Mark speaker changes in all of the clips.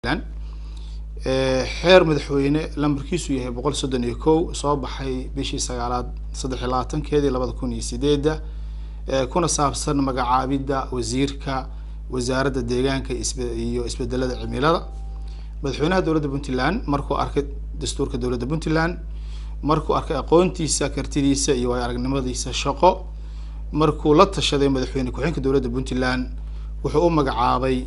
Speaker 1: lan xeer madaxweyne lambarkiisu yahay 131 soo baxay bishii 9aad 23keedii 2008 kuna saabsan magacaabida wasiirka wasaaradda deegaanka iyo isbedelada cimilada madaxweynaha dawladda Puntland markuu arkay dastuurka dawladda Puntland markuu arkay aqoontiisa kartidiisa iyo aragnimadiisa shaqo markuu la tashaday madaxweyne ku-xigeenka dawladda Puntland wuxuu u magacaabay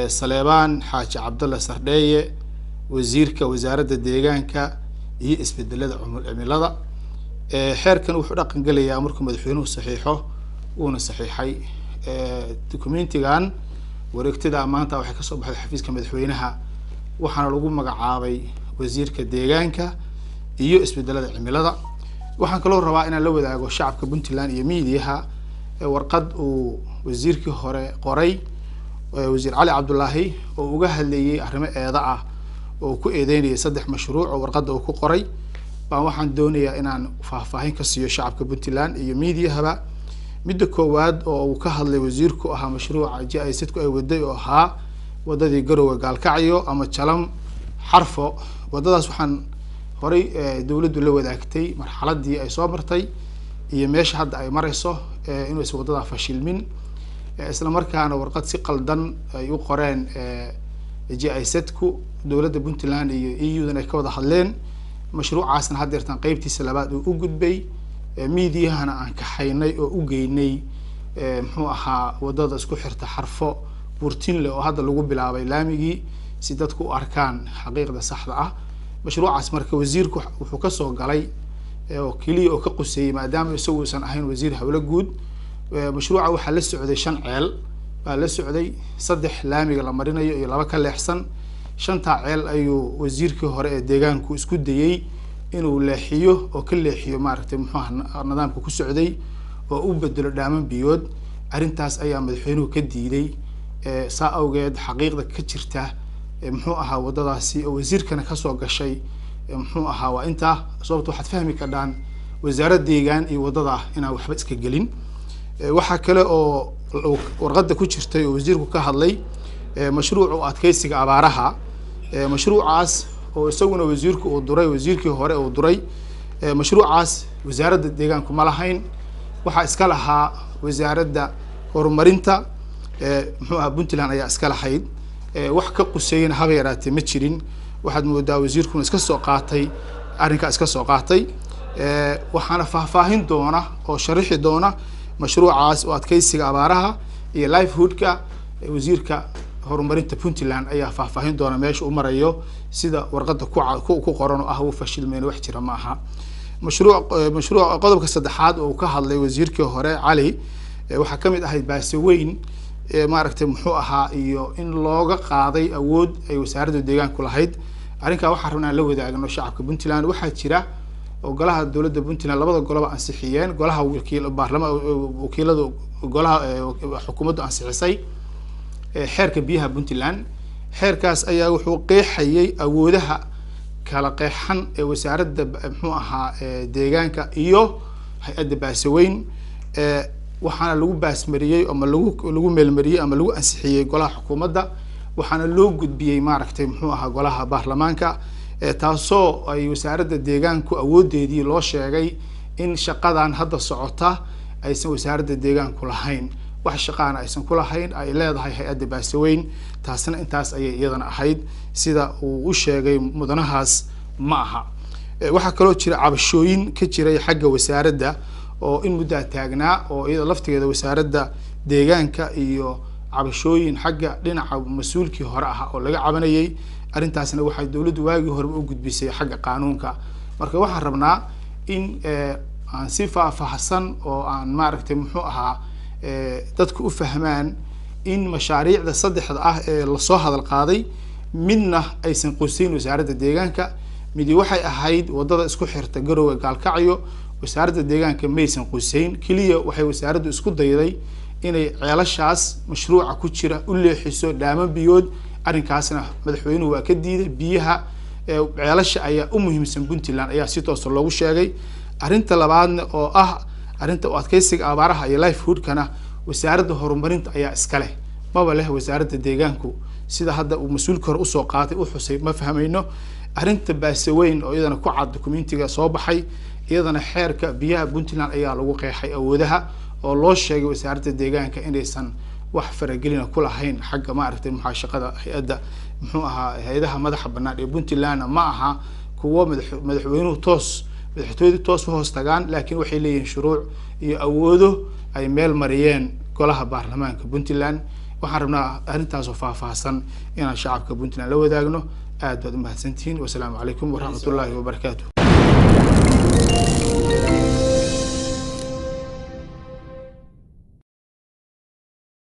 Speaker 1: Saleebaan Xaaji Cabdulla Sardheeye wasiirka wasaaradda deegaanka iyo isbedelada cimilada xeerkan wuxuu dhaqan galayaa markuu madaxweynuhu saxiixo uuna saxiixay dokumentigan wareegtada maanta waxay ka soo baxday xafiiska madaxweynaha waxaana lagu magacaabay wasiirka deegaanka iyo isbedelada cimilada waxaan kaloo rabaa inaan la wadaago shacabka Puntland iyo miidiyaha warqad uu wasiirkii hore qoray wasiir Cali Cabdullaahi oo uga hadlayay arrimo eeda ah oo ku eedeynaya 3 mashruuc oo warqada uu ku qoray baan waxaan doonayaa inaan faahfaahin ka siiyo shacabka Puntland iyo miidiyahaba midda koowaad oo uu ka hadlay wasiirku ahaa mashruuca JICT ay waday oo ahaa wadadii Garowe Gaalkacyo ama Jalam Xarfo wadadaas waxaan horay dawladdu la wadaagtay marxaladii ay soo martay iyo meesha hadda ay marayso inuu is wadada fashilmin isla markaana warqad si qaldan ay u qoreen JICT-ku dawladda Puntland iyo EU-dan ay ka wada hadleen mashruucaasna hadda yartan qaybtiisa labaad uu u gudbay miidiyahana aan ka xaynay oo u geynay muxuu ahaa wadada isku xirta Xarfo Burtinle oo hadda lagu bilaabay laamigii si dadku u arkaan xaqiiqda saxda ah mashruucaas marka wasiirku wuxuu ka soo galay oo kaliya oo ka quseeyay maadaama isagu uusan ahayn wasiir hawlo guud mashruuca waxa la socday 5 ceel baa la socday 3 laamiga la marinayo iyo 2 ka leexsan 5 ceel ayuu wasiirkii hore ee deegaanku isku dayay inuu leexiyo oo ka leexiyo maaragtay muxuu nidaamka ku socday oo u bedelo dhaaman biyood arintaas ayaa madaxweynuhu ka diiday saa awgeed xaqiiqda ka jirta muxuu ahaa wadadaasi oo wasiirkana ka soo gashay muxuu ahaa waa inta sababtoo waxaad fahmi kartaan wasaaradda deegaan iyo wadada inaan waxba iska gelin waxa kale oo warqada ku jirtay oo wasiirku ka hadlay mashruuca adkeysiga abaaraha mashruucaas oo isaguna wasiirku uu duray wasiirkii hore uu duray mashruucaas wasaaradda deegaanku ma lahayn waxa iska lahaa wasaaradda horumarinta muxuu ahaa Puntland ayaa iska lahayd wax ka quseeyna haba yaraatee ma jirin waxaad moodaa wasiirkuna iska soo qaatay arrinka iska soo qaatay waxaana faahfaahin doona oo sharixi doona mashruucaas oo adkeysiga abaaraha iyo livelihoodka wasiirka horumarinta Puntland ayaa faahfaahin doona meesha uu marayo sida warqada ku qoran oo ah uu fashilmeen wax jira ma aha mashruuc qodobka saddexaad oo ka hadlay wasiirkii hore Cali waxa kamid ahayd baasi weyn maaragtay muxuu ahaa iyo in looga qaaday awood ay wasaaradda deegaanku lahayd arrinka waxa rabnaa la wadaagno shacabka Puntland waxa jira oo golaha dawladda Puntland labada goloba ansixiyeen golaha wakiilada golaha xukuumaddu ansixisay xeerka biyaha Puntland xeerkaas ayaa wuxuu qeexayay awoodaha kala qeexan ee wasaaradda muxuu ahaa deegaanka iyo hay'adda baasaweyn waxaana lagu baasmariyay ama lagu meelmariyay ama lagu ansixiyay golaha xukuumadda waxaana loo gudbiyay maaragtay muxuu ahaa golaha baarlamaanka taasoo ay wasaaradda deegaanku awoodeedii loo sheegay in shaqadan hadda socota aysan wasaaradda deegaanku lahayn wax shaqaana aysan ku lahayn ay leedahay hay'adda baasaweyn taasna intaas ayay iyadana ahayd sida uu u sheegay mudanahaas ma aha waxa kaloo jira cabashooyin ka jiray xagga wasaaradda oo in muddo taagnaa oo iyada laftigeeda wasaaradda deegaanka iyo cabashooyin xagga dhinaca mas'uulkii hore ah oo laga cabanayay arrintaasna waxay dawladdu waagii hore u gudbisay xagga qaanuunka marka waxaan rabnaa in aan si faahfaahsan oo aan maaragtay muxuu ahaa dadku u fahmaan in mashaariicda saddexda ah ee la soo hadal qaaday midna aysan quseyn wasaaradda deegaanka midi waxay ahayd wadada isku xirta Garowe Gaalkacyo wasaaradda deegaanka maysan quseyn kaliya waxay wasaaraddu isku dayday inay ceelashaas mashruuca ku jira u leexiso dhaaman biyood arrinkaasna madaxweynuhu waa ka diiday biyaha ceelasha ayaa u muhiimsan Puntland ayaa si toos loogu sheegay arrinta labaadna oo ah arrinta adkeysiga abaaraha iyo livelihoodkana wasaaradda horumarinta ayaa iska leh maba leh wasaaradda deegaanku sida hadda uu mas'uulka hore usoo qaatay u xusay ma fahmayno arrinta baasaweyn oo iyadana ku cad dokumentiga soo baxay iyadana xeerka biyaha Puntland ayaa lagu qeexay awoodaha oo loo sheegay wasaaradda deegaanka inaysan wax faragelin ku lahayn xagga maaragtay muxaashaqada hay'adda muxuu ahaa hay'adaha madaxa bannaan ee Puntland ma aha kuwa madaxweynuhu madaxtooyadu toos u hoos tagaan laakiin waxay leeyihiin shuruuc iyo awoodo ay meel mariyeen golaha baarlamaanka Puntland waxaan rabnaa arrintaas oo faahfaahsan inaan shacabka Puntland la wadaagno aad baad u mahadsantihiin wassalaamu calaykum waraxmatullaahi wabarakaatuh